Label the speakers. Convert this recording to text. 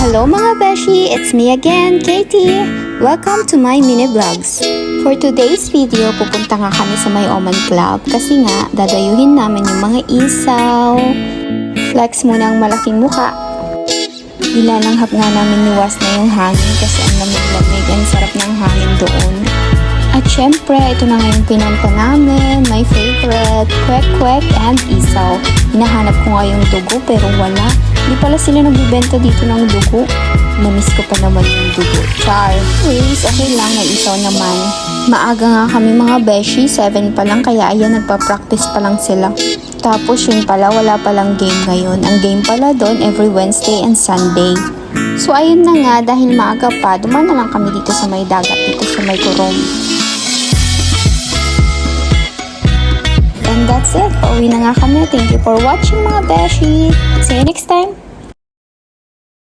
Speaker 1: Hello mga beshi! It's me again, Katie! Welcome to my mini vlogs. For today's video, pupunta nga kami sa may Oman Club kasi nga dadayuhin namin yung mga isaw. Flex muna ang malaking muka. Ilananghap nga namin niwas na yung hangin kasi ang lamig-lamig, ang sarap ng hangin doon. At syempre, ito na nga yung pinunta namin, my favorite, kwek-kwek and isaw. Hinahanap ko nga yung dugo pero wala. Hindi pala sila nagbibenta dito ng dugo. Namiss ko pa naman yung dugo. Char. Anyways, okay lang, may isaw naman. Maaga nga kami mga beshi, 7 pa lang kaya ayan, nagpa-practice pa lang sila. Tapos yun pala, wala palang game ngayon. Ang game pala doon every Wednesday and Sunday. So ayun na nga, dahil maaga pa, dumaan na lang kami dito sa may dagat, dito sa may Coron. And that's it. Pauwi na nga kami. Thank you for watching mga beshi. See you next time.